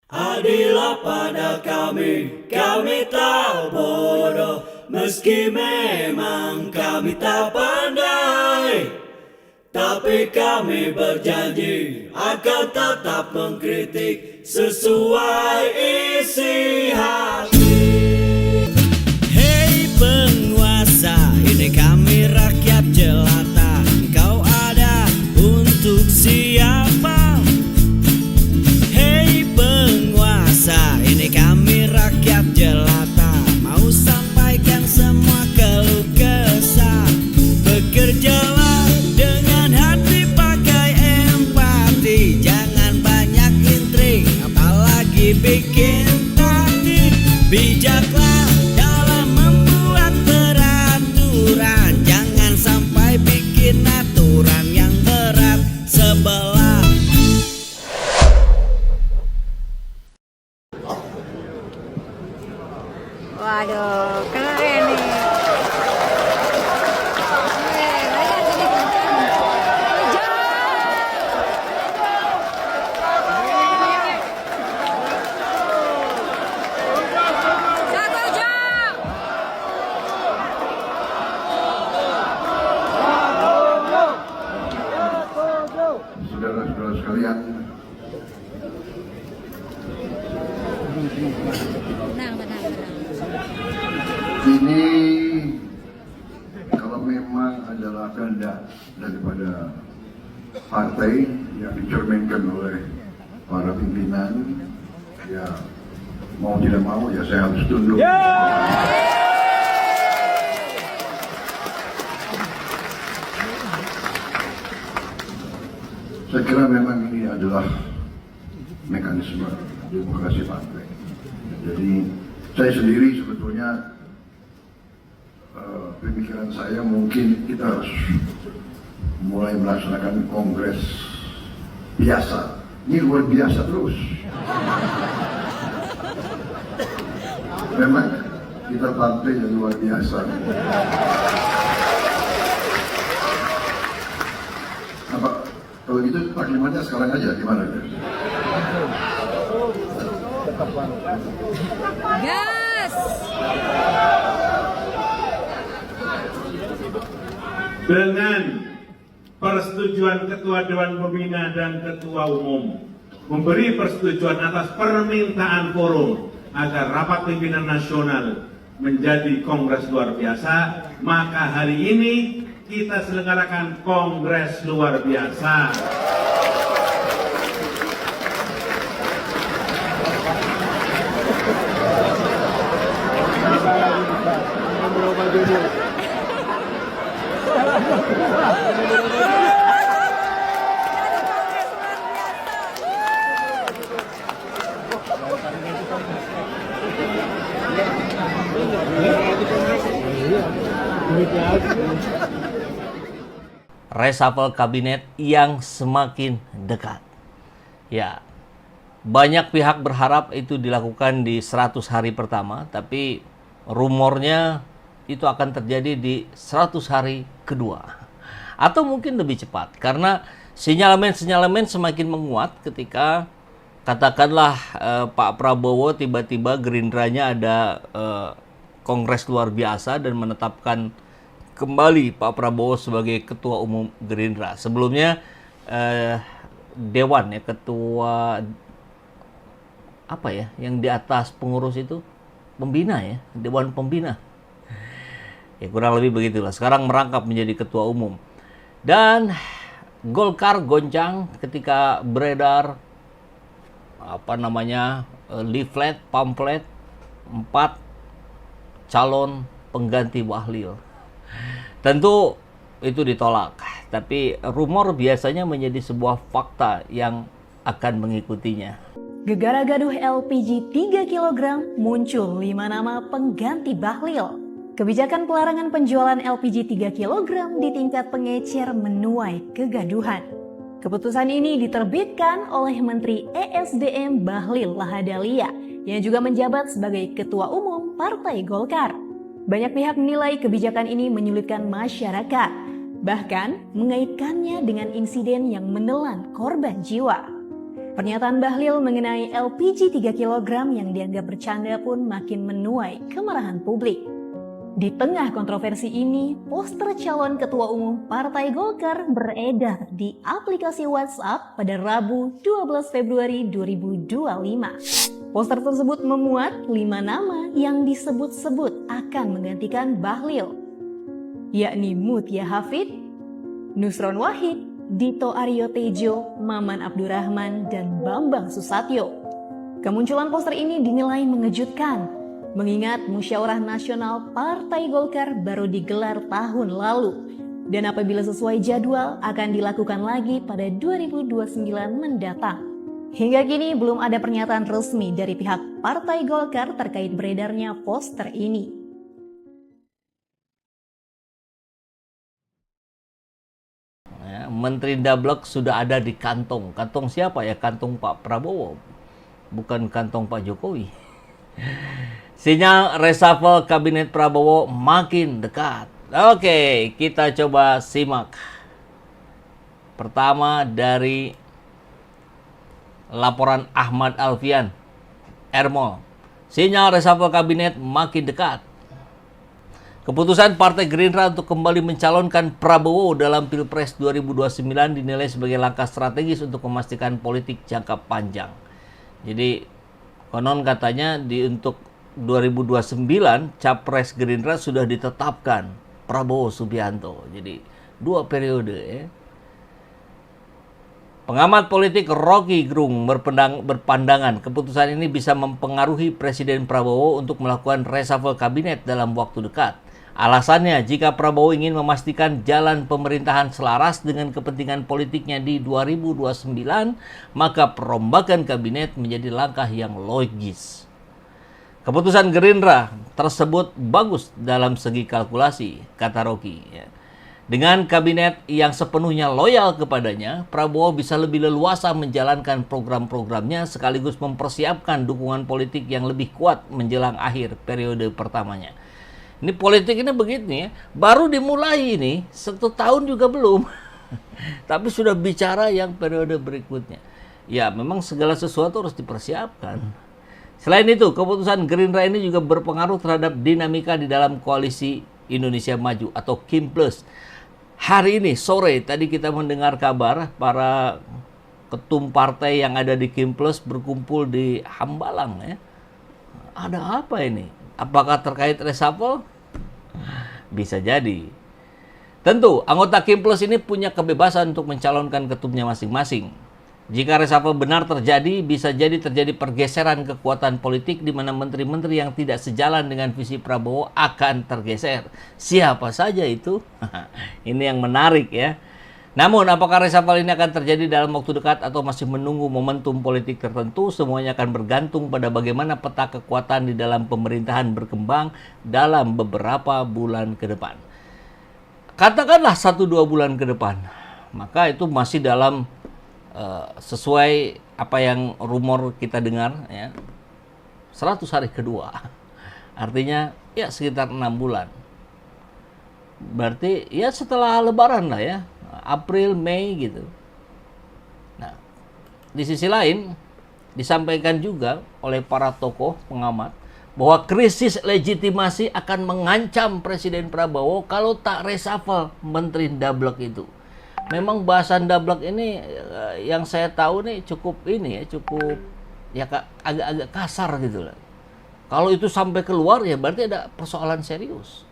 Adilah pada kami tak bodoh, meski memang kami tak pandai. Tapi kami berjanji akan tetap mengkritik sesuai isi hati. Hei penguasa, ini kami rakyat jelata. Engkau ada untuk siapa? Hei penguasa, ini kami rakyat jelata. Mau sampaikan semua keluh kesah. Bekerjalah dengan hati, pakai empati. Jangan banyak intrik, apalagi bikin taktik. Bijaklah dalam membuat peraturan. Jangan sampai bikin aturan yang berat sebelah. Waduh, keren nih. Saudara-saudara sekalian, Tenang. ini kalau memang adalah kehendak daripada partai yang dicerminkan oleh para pimpinan, ya mau tidak mau ya saya harus tunduk. Saya kira memang ini adalah mekanisme demokrasi partai. Jadi saya sendiri sebetulnya pemikiran saya mungkin kita harus mulai melaksanakan kongres biasa. Ini luar biasa terus. Memang kita partai yang luar biasa. Apa kalau gitu taklimatnya sekarang aja gimana? Gas. Dengan persetujuan Ketua Dewan Pembina dan Ketua Umum memberi persetujuan atas permintaan forum agar rapat pimpinan nasional menjadi kongres luar biasa, maka hari ini kita selenggarakan kongres luar biasa. Reshuffle kabinet yang semakin dekat. Ya, banyak pihak berharap itu dilakukan di 100 hari pertama, tapi rumornya itu akan terjadi di 100 hari kedua. Atau mungkin lebih cepat, karena sinyalemen-sinyalemen semakin menguat ketika katakanlah Pak Prabowo tiba-tiba Gerindranya ada kongres luar biasa dan menetapkan kembali Pak Prabowo sebagai Ketua Umum Gerindra. Sebelumnya Dewan ya, Ketua apa ya, yang di atas pengurus itu pembina ya, Dewan Pembina. Ya kurang lebih begitulah. Sekarang merangkap menjadi Ketua Umum. Dan Golkar goncang ketika beredar leaflet, pamflet 4 calon pengganti Bahlil. Tentu itu ditolak, tapi rumor biasanya menjadi sebuah fakta yang akan mengikutinya. Gegara gaduh LPG 3 kg muncul 5 nama pengganti Bahlil. Kebijakan pelarangan penjualan LPG 3 kg di tingkat pengecer menuai kegaduhan. Keputusan ini diterbitkan oleh Menteri ESDM Bahlil Lahadalia yang juga menjabat sebagai Ketua Umum Partai Golkar. Banyak pihak menilai kebijakan ini menyulitkan masyarakat, bahkan mengaitkannya dengan insiden yang menelan korban jiwa. Pernyataan Bahlil mengenai LPG 3 kg yang dianggap bercanda pun makin menuai kemarahan publik. Di tengah kontroversi ini, poster calon ketua umum Partai Golkar beredar di aplikasi WhatsApp pada Rabu 12 Februari 2025. Poster tersebut memuat 5 nama yang disebut-sebut akan menggantikan Bahlil, yakni Mutia Hafid, Nusron Wahid, Dito Aryo Tejo, Maman Abdurrahman, dan Bambang Susatyo. Kemunculan poster ini dinilai mengejutkan, mengingat Musyawarah Nasional Partai Golkar baru digelar tahun lalu, dan apabila sesuai jadwal akan dilakukan lagi pada 2029 mendatang. Hingga kini belum ada pernyataan resmi dari pihak Partai Golkar terkait beredarnya poster ini. Menteri Dablek sudah ada di kantong. Kantong siapa ya? Kantong Pak Prabowo, bukan kantong Pak Jokowi. Sinyal reshuffle kabinet Prabowo makin dekat. Oke, kita coba simak. Pertama dari laporan Ahmad Alfian, Ermol. Sinyal reshuffle kabinet makin dekat. Keputusan Partai Gerindra untuk kembali mencalonkan Prabowo dalam Pilpres 2029 dinilai sebagai langkah strategis untuk memastikan politik jangka panjang. Jadi konon katanya untuk 2029 Capres Gerindra sudah ditetapkan Prabowo Subianto. Jadi 2 periode ya. Pengamat politik Rocky Gerung berpandangan keputusan ini bisa mempengaruhi Presiden Prabowo untuk melakukan reshuffle kabinet dalam waktu dekat. Alasannya, jika Prabowo ingin memastikan jalan pemerintahan selaras dengan kepentingan politiknya di 2029, maka perombakan kabinet menjadi langkah yang logis. Keputusan Gerindra tersebut bagus dalam segi kalkulasi, kata Rocky. Dengan kabinet yang sepenuhnya loyal kepadanya, Prabowo bisa lebih leluasa menjalankan program-programnya sekaligus mempersiapkan dukungan politik yang lebih kuat menjelang akhir periode pertamanya. Ini politik ini begini ya, baru dimulai ini, 1 tahun juga belum. Tapi sudah bicara yang periode berikutnya. Ya memang segala sesuatu harus dipersiapkan. Selain itu, keputusan Gerindra ini juga berpengaruh terhadap dinamika di dalam koalisi Indonesia Maju atau Kim Plus. Hari ini sore tadi kita mendengar kabar para ketum partai yang ada di Kim Plus berkumpul di Hambalang ya. Ada apa ini? Apakah terkait reshuffle? Bisa jadi. Tentu, anggota Kim Plus ini punya kebebasan untuk mencalonkan ketumnya masing-masing. Jika reshuffle benar terjadi, bisa jadi terjadi pergeseran kekuatan politik di mana menteri-menteri yang tidak sejalan dengan visi Prabowo akan tergeser. Siapa saja itu? Ini yang menarik ya. Namun, apakah reshuffle ini akan terjadi dalam waktu dekat atau masih menunggu momentum politik tertentu, semuanya akan bergantung pada bagaimana peta kekuatan di dalam pemerintahan berkembang dalam beberapa bulan ke depan. Katakanlah 1-2 bulan ke depan, maka itu masih dalam sesuai apa yang rumor kita dengar, ya, 100 hari kedua. Artinya ya sekitar 6 bulan. Berarti ya setelah Lebaran lah ya. April, Mei gitu. Nah, di sisi lain disampaikan juga oleh para tokoh pengamat bahwa krisis legitimasi akan mengancam Presiden Prabowo kalau tak reshuffle Menteri Dablek itu. Memang bahasan Dablek ini yang saya tahu nih cukup agak-agak kasar gitu lah. Kalau itu sampai keluar ya berarti ada persoalan serius.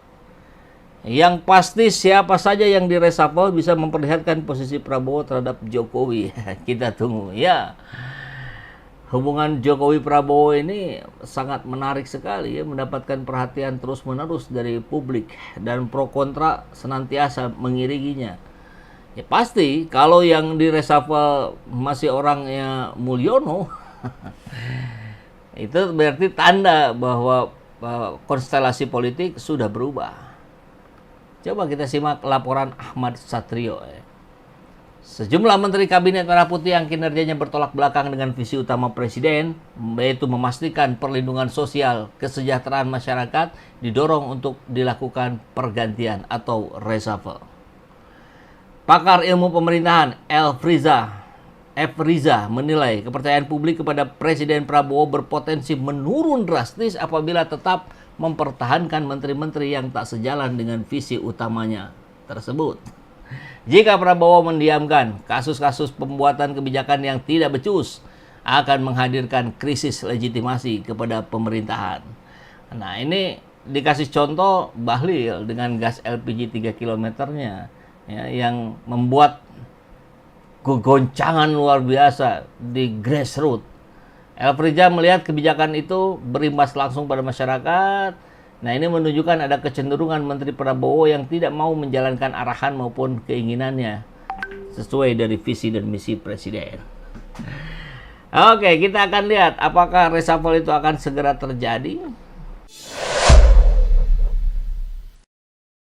Yang pasti siapa saja yang direshuffle bisa memperlihatkan posisi Prabowo terhadap Jokowi. Kita tunggu ya. Hubungan Jokowi-Prabowo ini sangat menarik sekali ya, mendapatkan perhatian terus-menerus dari publik dan pro kontra senantiasa mengiringinya. Ya pasti kalau yang direshuffle masih orangnya Mulyono, itu berarti tanda bahwa konstelasi politik sudah berubah. Coba kita simak laporan Ahmad Satrio. Sejumlah menteri kabinet merah putih yang kinerjanya bertolak belakang dengan visi utama presiden, yaitu memastikan perlindungan sosial, kesejahteraan masyarakat, didorong untuk dilakukan pergantian atau reshuffle. Pakar ilmu pemerintahan Elfriza F. Riza menilai kepercayaan publik kepada Presiden Prabowo berpotensi menurun drastis apabila tetap mempertahankan menteri-menteri yang tak sejalan dengan visi utamanya tersebut. Jika Prabowo mendiamkan kasus-kasus pembuatan kebijakan yang tidak becus, akan menghadirkan krisis legitimasi kepada pemerintahan. Nah, ini dikasih contoh Bahlil dengan gas LPG 3 km-nya ya, yang membuat goncangan luar biasa di grassroots. Elfriza melihat kebijakan itu berimbas langsung pada masyarakat. Nah, ini menunjukkan ada kecenderungan Menteri Prabowo yang tidak mau menjalankan arahan maupun keinginannya sesuai dari visi dan misi Presiden. Oke, kita akan lihat apakah reshuffle itu akan segera terjadi